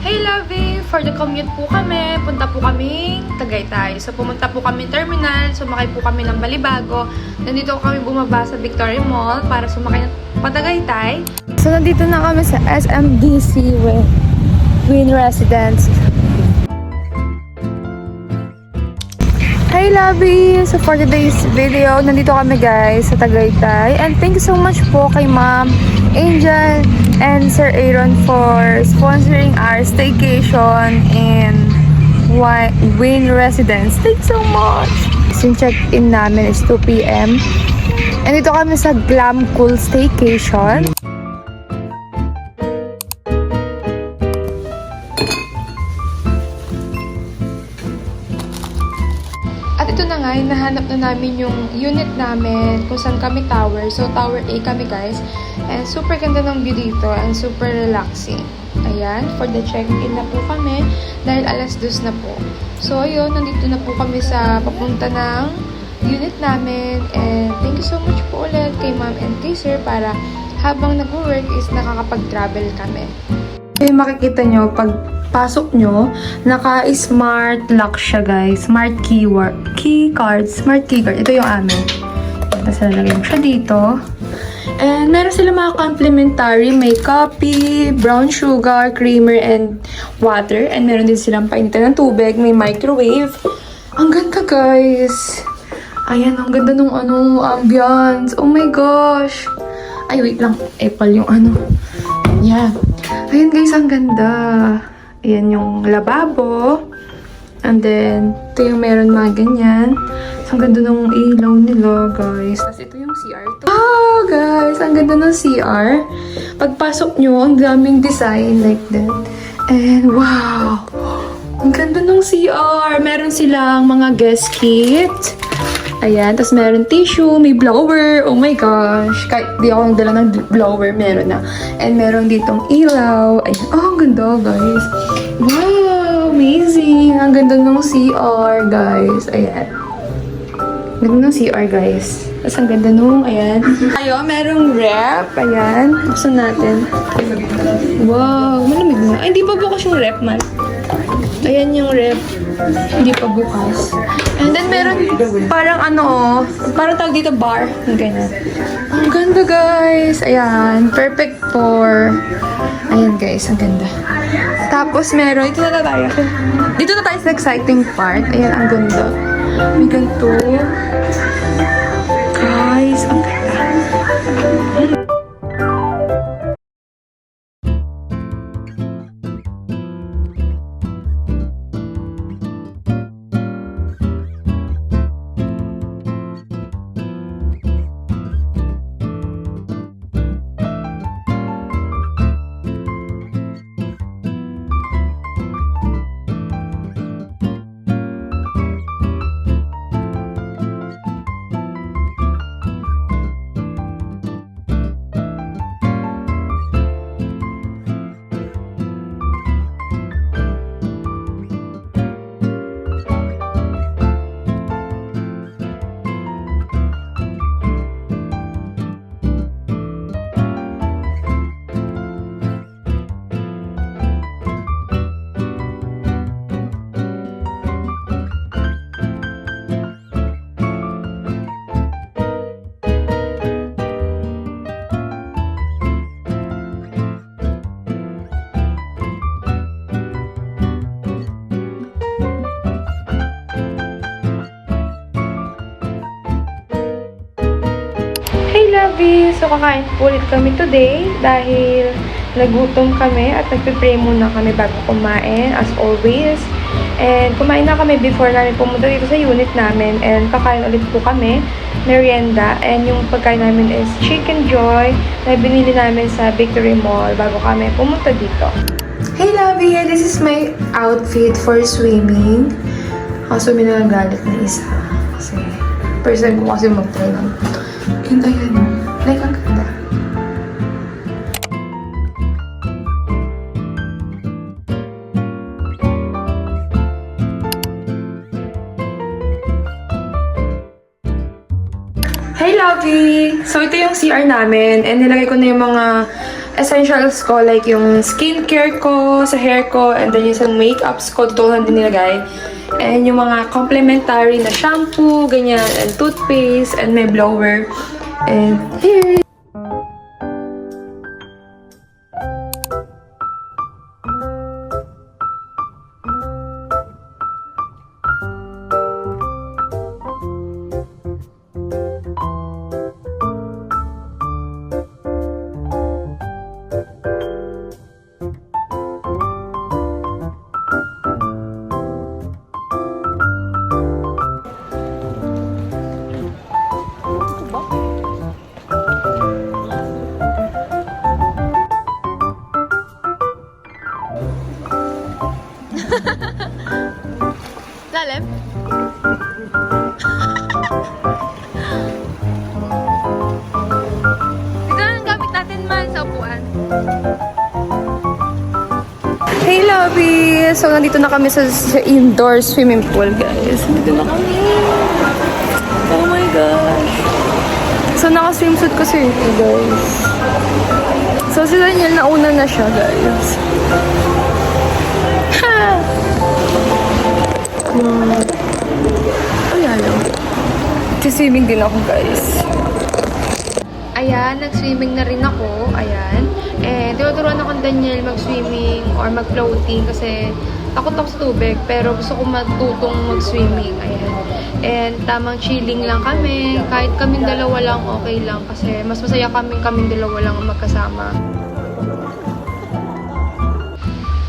Hey Lovey! For the commute po kami, punta po kaming Tagaytay. So pumunta po kami terminal, sumakay po kami ng Balibago. Nandito kami bumaba sa Victoria Mall para sumakay ng Patagaytay. So nandito na kami sa SMDC Win Residence. Hey Lovey! So for today's video, nandito kami guys sa Tagaytay. And thank you so much po kay Ma'am Angel and Sir Aaron for sponsoring our staycation in Win Residence. Thank you so much! So check-in namin is 2 p.m. And dito kami sa Glam Cool Staycation. At ito na nga, nahanap na namin yung unit namin kung saan kami tower. So, Tower A kami guys. And super ganda ng view dito and super relaxing. Ayan, for the check-in na po kami dahil alas 2 na po. So, ayun, nandito na po kami sa papunta ng unit namin. And thank you so much po ulit kay Ma'am and kay Sir para habang nag-work is nakakapag-travel kami. Yung makikita nyo, pag pasok nyo, naka-smart lock siya guys. Smart key card. Smart key card. Ito yung amin. Tapos nalagay mo siya dito. And meron sila mga complimentary. May coffee, brown sugar, creamer, and water. And meron din silang painitan ng tubig. May microwave. Ang ganda guys. Ayan, ang ganda nung ambience. Oh my gosh. Ay, wait lang. Apple yung Yeah. Ayan guys, ang ganda. Ayan yung lababo. And then, ito yung meron mga ganyan. So, ang ganda ng ilaw nila, guys. Tapos ito yung CR. Oh, guys! Ang ganda ng CR. Pagpasok nyo, ang daming design like that. And, wow! Ang ganda ng CR. Meron silang mga guest kit. Ayan. Tapos meron tissue, may blower. Oh my gosh. Kahit di ako nagdala ng blower, meron na. And meron ditong ilaw. Ayan. Oh, ang ganda, guys. Wow! Amazing! Ang ganda ng CR, guys. Ayan. Ganda ng CR, guys. Tapos ang ganda nung, ayan. Ayo, merong rep. Ayan. Buksan natin. Wow! Malamig na. Ay, hindi pa bukas yung rep, man. Ayan yung rep. Hindi pa bukas. And then meron parang parang tawag dito bar. Ganyan. Ang ganda guys. Ayan. Perfect for ayan guys. Ang ganda. Tapos meron. Dito na tayo. Dito na tayo sa exciting part. Ayan. Ang ganda. May ganito. Guys. Ang ganda. Hey Lovey! So kakain po ulit kami today dahil nagutom kami at nagpipray muna kami bago kumain as always. And kumain na kami before namin pumunta dito sa unit namin and kakain ulit po kami merienda and yung pagkain namin is Chicken Joy na binili namin sa Victory Mall bago kami pumunta dito. Hey Lovey! This is my outfit for swimming. Kaso may nagagalit na isa. Kasi first time ko kasi mag-try ng and ayan, like ang ganda. Hey Lovey! So ito yung CR namin and nilagay ko na yung mga essentials ko, like yung skincare ko, sa hair ko, and then yung sa makeups ko, tutulungan din nilagay. And yung mga complementary na shampoo, ganyan, and toothpaste, and may blower. And here. Lalim? Ito na ang gamit natin man sa upuan. Hey, Lovey! So, nandito na kami sa indoor swimming pool, guys. Nandito na kami. Oh my gosh. So, naka-swimsuit kasi ito, guys. So, si Daniel, nauna na siya, guys. Ha! Ayan lang. Swimming din ako, guys. Ayan, nag-swimming na rin ako. Ayan. Eh, tinuturuan ako ng Daniel mag-swimming or mag-floating kasi takot ako sa tubig. Pero gusto ko matutong mag-swimming. Ayan. And tamang chilling lang kami. Kahit kaming dalawa lang, okay lang. Kasi mas masaya kaming dalawa lang ang magkasama.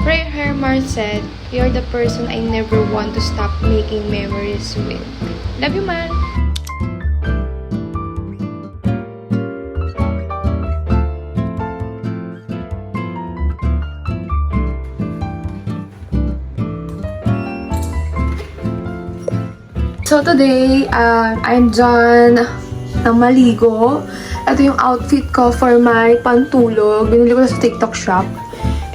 Ray Hermar said, "You're the person I never want to stop making memories with." Love you, man! So today, I'm done ng maligo. Ito yung outfit ko for my pantulog. Binili ko na sa TikTok shop.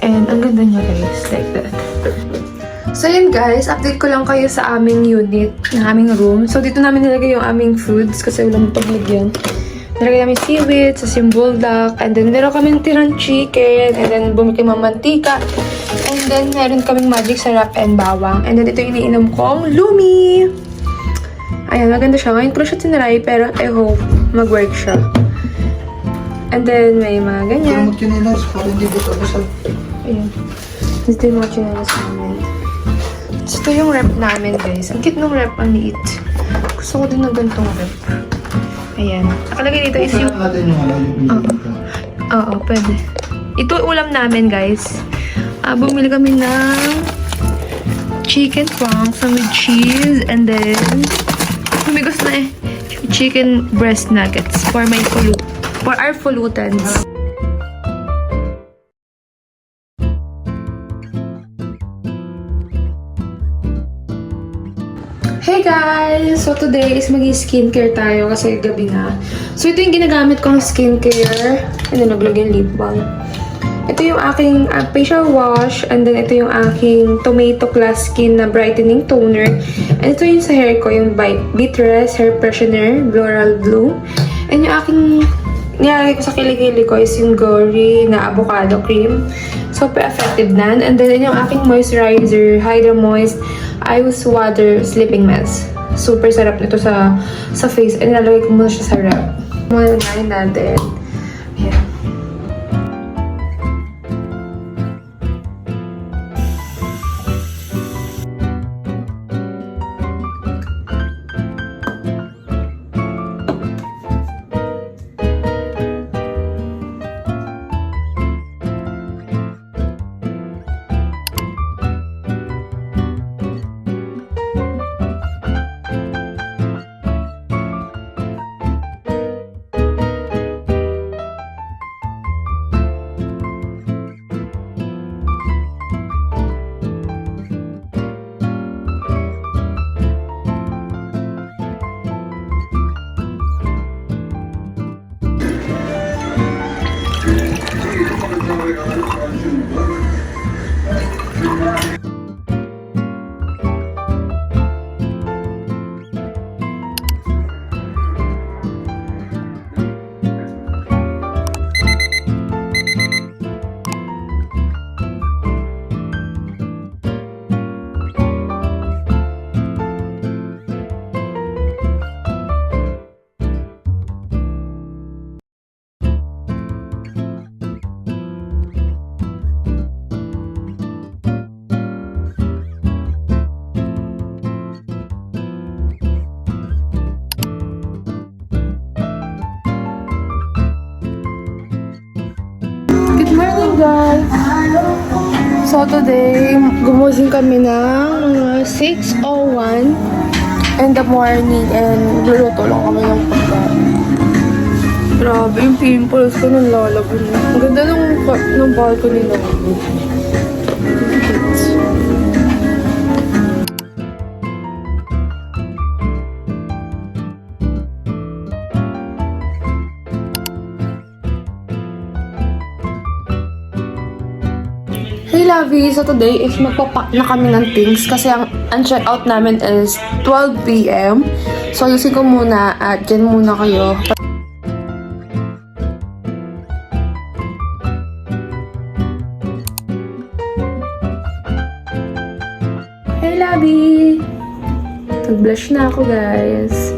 And ang ganda niya, guys. Like that. So yun, guys. Update ko lang kayo sa aming unit, ng aming room. So dito namin nilagay yung aming foods kasi walang paglagyan. Nilagay namin seaweed, sa buldak, and then meron kaming tirang chicken, and then bumili kami mantika, and then meron kaming magic sarap and bawang. And then ito yung iniinom kong Lumi! Ayan, maganda siya. Ngayon ko na siya tinry, pero I hope mag-work siya. And then, may mga ganyan. Yung chinelas, parang hindi dito basag. Ayan. Ito yung mga chinelas namin. So, ito yung rep namin, guys. Ang cute ng rep, ang liit. Gusto ko din ng gantong rep. Ayan. Nakalagay dito is yung... Kaya natin yung yung Oo, pwede. Ito ulam namin, guys. Bumili kami ng chicken prongs with cheese, and then humigos na chicken breast nuggets for our pollutants. Hey guys! So today is mag-skincare tayo kasi gabi na. So ito yung ginagamit kong skincare. And then naglagay lip balm. Ito yung aking facial wash, and then ito yung aking Tomato Class Skin na brightening toner. And ito yung sa hair ko, yung Beatrice Hair Freshener, Floral Blue. And yung aking nilalagay ko sa kilikili ko is yung Gory na avocado cream. Super effective nan. And then yung aking moisturizer, Hydra Moist Ice Water Sleeping Mask. Super sarap nito sa face. And nilalagay ko muna siya sa rep. Muna natin. Ayan. So today, gumusing kami ng mga 6:01 in the morning and luluto lang kami ng pagkain. Grabe, yung pimples ko nang lalabo na. Ang ganda ng balcony na. Hey Lovey! So today is magpapack na kami ng things kasi ang check-out namin is 12 p.m. So ayusin ko muna at dyan muna kayo. Hey Lovey! Nag-blush na ako guys.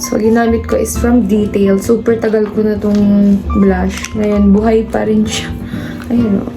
So ginamit ko is from Detail. Super tagal ko na tong blush. Ngayon buhay pa rin siya. Ayun o.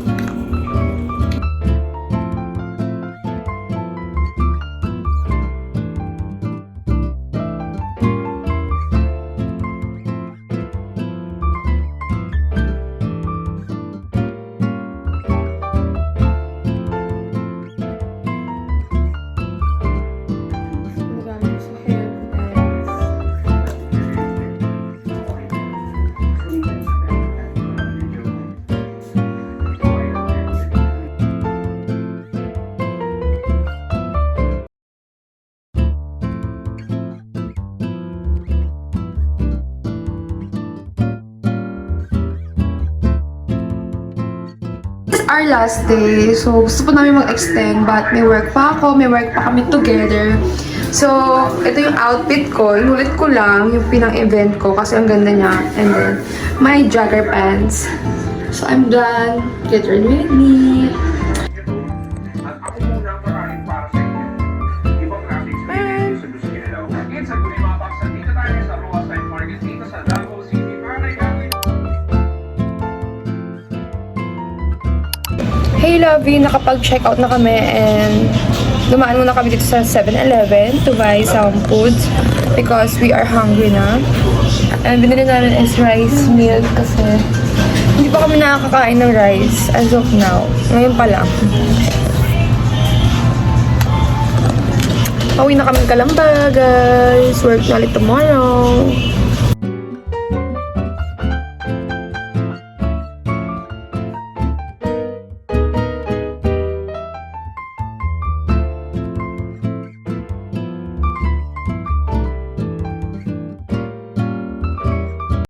Our last day. So, gusto po namin mag-extend but may work pa ako, may work pa kami together. So, ito yung outfit ko. Inulit ko lang yung pinang-event ko kasi ang ganda niya. And then, my jogger pants. So, I'm done. Get ready with me. Hey Lovey, nakapag-checkout na kami and dumaan muna kami dito sa 7-Eleven to buy some foods because we are hungry na. And binili namin is rice meal kasi hindi pa kami nakakakain ng rice as of now. Ngayon pa lang. Pauwi na kami Kalamba, guys. Work na ulit tomorrow.